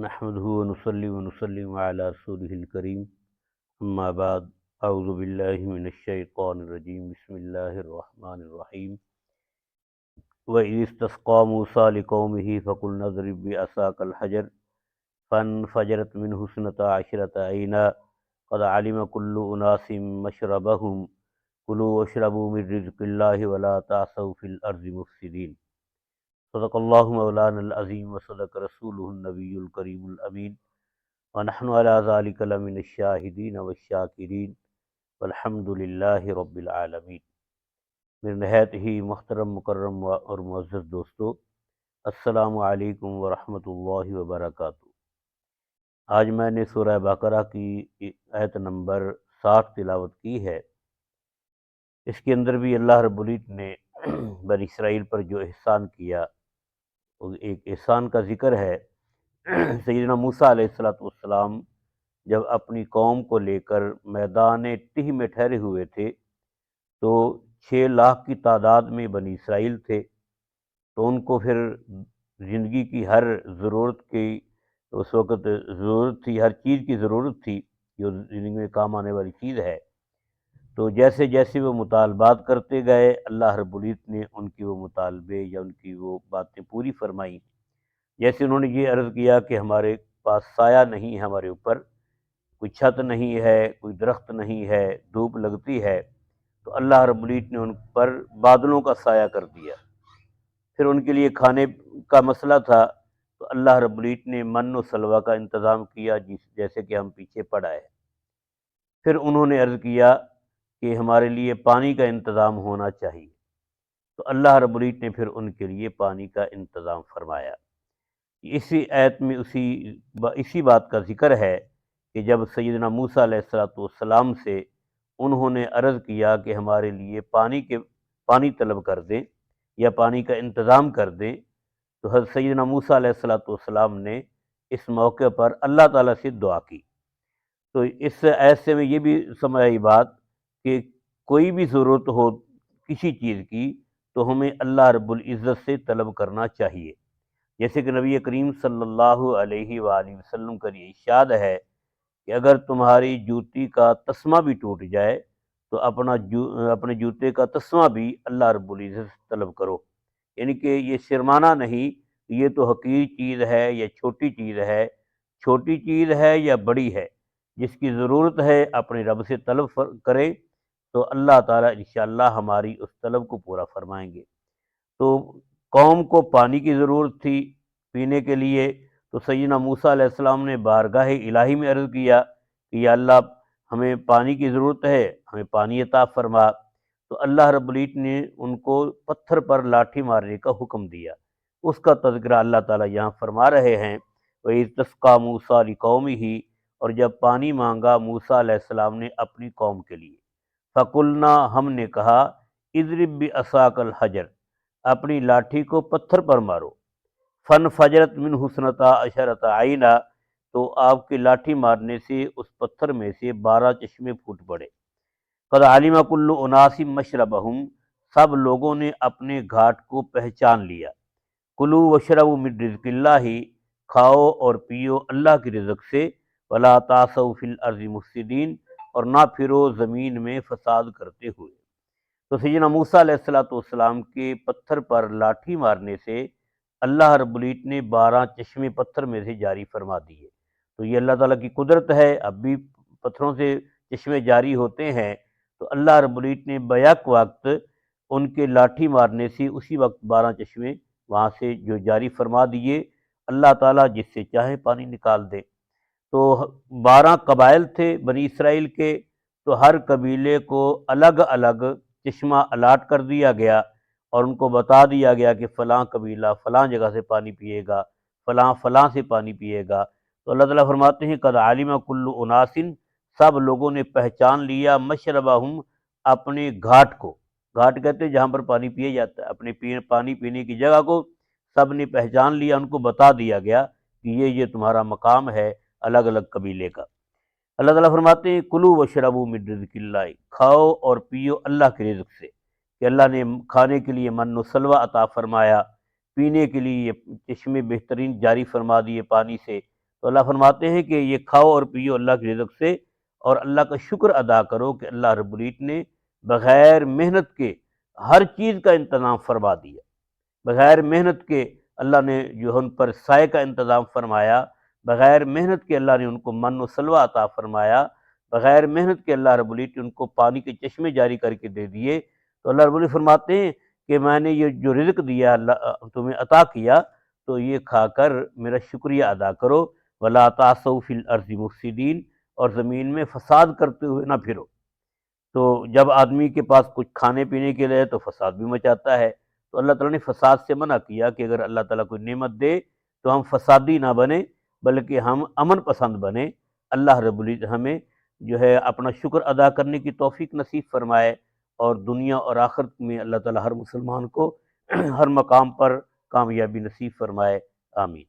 نحمده ونصلي ونسلم على رسوله الكريم اما بعد اعوذ باللہ من الشیطان الرجیم بسم اللہ الرحمن الرحیم وَإِذِ اسْتَسْقَىٰ مُوسَىٰ لِقَوْمِهِ فَقُلْنَا اضْرِب بِّعَصَاكَ الْحَجَرَ فَانفَجَرَتْ مِنْهُ اثْنَتَا عَشْرَةَ عَيْنًا قَدْ عَلِمَ كُلُّ أُنَاسٍ مَّشْرَبَهُمْ كُلُوا وَاشْرَبُوا مِن رِّزْقِ اللَّهِ وَلَا تَعْثَوْا فِي الْأَرْضِ مُفْسِدِينَ صدق اللہ مولانا العظیم وصدق رسولہ النبی الکریم الامین ونحن علی ذلک لمن الشاہدین والشاکرین والحمد للہ رب العالمین۔ میرے نہایت ہی محترم مکرم اور معزز دوستو، السلام علیکم ورحمۃ اللہ وبرکاتہ۔ آج میں نے سورہ بقرہ کی آیت نمبر 60 تلاوت کی ہے۔ اس کے اندر بھی اللہ رب العزت نے بنی اسرائیل پر جو احسان کیا، وہ ایک احسان کا ذکر ہے۔ سیدنا موسیٰ علیہ السلام جب اپنی قوم کو لے کر میدان تہ میں ٹھہرے ہوئے تھے تو 6 لاکھ کی تعداد میں بنی اسرائیل تھے، تو ان کو پھر زندگی کی ہر ضرورت کی اس وقت ضرورت تھی، ہر چیز کی ضرورت تھی جو زندگی میں کام آنے والی چیز ہے۔ تو جیسے جیسے وہ مطالبات کرتے گئے، اللہ رب العزت نے ان کی وہ مطالبے یا ان کی وہ باتیں پوری فرمائیں۔ جیسے انہوں نے یہ عرض کیا کہ ہمارے پاس سایہ نہیں ہے، ہمارے اوپر کوئی چھت نہیں ہے، کوئی درخت نہیں ہے، دھوپ لگتی ہے، تو اللہ رب العزت نے ان پر بادلوں کا سایہ کر دیا۔ پھر ان کے لیے کھانے کا مسئلہ تھا تو اللہ رب العزت نے من و سلویٰ کا انتظام کیا، جیسے کہ ہم پیچھے پڑھ آئے۔ پھر انہوں نے عرض کیا کہ ہمارے لیے پانی کا انتظام ہونا چاہیے، تو اللہ رب العزت نے پھر ان کے لیے پانی کا انتظام فرمایا۔ اسی آیت میں اسی بات کا ذکر ہے کہ جب سیدنا موسیٰ علیہ السلام سے انہوں نے عرض کیا کہ ہمارے لیے پانی طلب کر دیں یا پانی کا انتظام کر دیں، تو حضرت سیدنا موسیٰ علیہ السلام نے اس موقع پر اللہ تعالیٰ سے دعا کی۔ تو اس ایسے میں یہ بھی سمجھ آئی بات کہ کوئی بھی ضرورت ہو کسی چیز کی تو ہمیں اللہ رب العزت سے طلب کرنا چاہیے۔ جیسے کہ نبی کریم صلی اللہ علیہ وآلہ وسلم کا یہ ارشاد ہے کہ اگر تمہاری جوتی کا تسمہ بھی ٹوٹ جائے تو اپنے جوتے کا تسمہ بھی اللہ رب العزت سے طلب کرو، یعنی کہ یہ شرمانہ نہیں، یہ تو حقیر چیز ہے یا چھوٹی چیز ہے یا بڑی ہے، جس کی ضرورت ہے اپنے رب سے طلب کریں تو اللہ تعالیٰ انشاءاللہ ہماری اس طلب کو پورا فرمائیں گے۔ تو قوم کو پانی کی ضرورت تھی پینے کے لیے، تو سیدنا موسیٰ علیہ السلام نے بارگاہ الہی میں عرض کیا کہ یا اللہ ہمیں پانی کی ضرورت ہے، ہمیں پانی عطا فرما۔ تو اللہ رب العزت نے ان کو پتھر پر لاٹھی مارنے کا حکم دیا۔ اس کا تذکرہ اللہ تعالیٰ یہاں فرما رہے ہیں، وَإِذِ اسْتَسْقَىٰ مُوسَىٰ لِقَوْمِهِ، اور جب پانی مانگا موسیٰ علیہ السلام نے اپنی قوم کے لیے، فَقُلْنَا، ہم نے کہا، اضرب بعصاک الحجر، اپنی لاٹھی کو پتھر پر مارو، فانفجرت منہ اثنتا عشرۃ عینا، تو آپ کی لاٹھی مارنے سے اس پتھر میں سے 12 چشمے پھوٹ پڑے۔ قد علم کل اناس مشربہم، سب لوگوں نے اپنے گھاٹ کو پہچان لیا۔ کلوا واشربوا من رزق اللہ، کھاؤ اور پیو اللہ کی رزق سے، ولا تعثوا فی الارض مفسدین، اور نہ پھرو زمین میں فساد کرتے ہوئے۔ تو سیدنا موسیٰ علیہ السلام کے پتھر پر لاٹھی مارنے سے اللہ رب العزت نے 12 چشمے پتھر میں سے جاری فرما دیے۔ تو یہ اللہ تعالیٰ کی قدرت ہے، اب بھی پتھروں سے چشمے جاری ہوتے ہیں، تو اللہ رب العزت نے بیک وقت ان کے لاٹھی مارنے سے اسی وقت 12 چشمے وہاں سے جو جاری فرما دیے۔ اللہ تعالیٰ جس سے چاہے پانی نکال دے۔ تو 12 قبائل تھے بنی اسرائیل کے، تو ہر قبیلے کو الگ الگ چشمہ الاٹ کر دیا گیا اور ان کو بتا دیا گیا کہ فلاں قبیلہ فلاں جگہ سے پانی پیے گا، فلاں سے پانی پیے گا۔ تو اللہ تعالیٰ فرماتے ہیں قد علم کل اناس، سب لوگوں نے پہچان لیا، مشربہم، اپنے گھاٹ کو، گھاٹ کہتے ہیں جہاں پر پانی پیا جاتا ہے، اپنے پانی پینے کی جگہ کو سب نے پہچان لیا، ان کو بتا دیا گیا کہ یہ تمہارا مقام ہے الگ الگ قبیلے کا۔ اللہ تعالیٰ فرماتے ہیں کلوا واشربوا من رزق اللہ، کھاؤ اور پیو اللہ کے رزق سے، کہ اللہ نے کھانے کے لیے من و سلوہ عطا فرمایا، پینے کے لیے چشمے بہترین جاری فرما دیے پانی سے، تو اللہ فرماتے ہیں کہ یہ کھاؤ اور پیو اللہ کی رزق سے، اور اللہ کا شکر ادا کرو کہ اللہ رب العزت نے بغیر محنت کے ہر چیز کا انتظام فرما دیا۔ بغیر محنت کے اللہ نے جو ان پر سائے کا انتظام فرمایا، بغیر محنت کے اللہ نے ان کو من و سلوہ عطا فرمایا، بغیر محنت کے اللہ رب العزت نے ان کو پانی کے چشمے جاری کر کے دے دیے۔ تو اللہ رب العزت فرماتے ہیں کہ میں نے یہ جو رزق دیا اللہ تمہیں عطا کیا، تو یہ کھا کر میرا شکریہ ادا کرو، ولا تعثوا فی الارض مفسدین، اور زمین میں فساد کرتے ہوئے نہ پھرو۔ تو جب آدمی کے پاس کچھ کھانے پینے کے لیے تو فساد بھی مچاتا ہے، تو اللہ تعالیٰ نے فساد سے منع کیا کہ اگر اللہ تعالیٰ کوئی نعمت دے تو ہم فسادی نہ بنیں، بلکہ ہم امن پسند بنیں۔ اللہ رب العزت ہمیں جو ہے اپنا شکر ادا کرنے کی توفیق نصیب فرمائے، اور دنیا اور آخرت میں اللہ تعالیٰ ہر مسلمان کو ہر مقام پر کامیابی نصیب فرمائے، آمین۔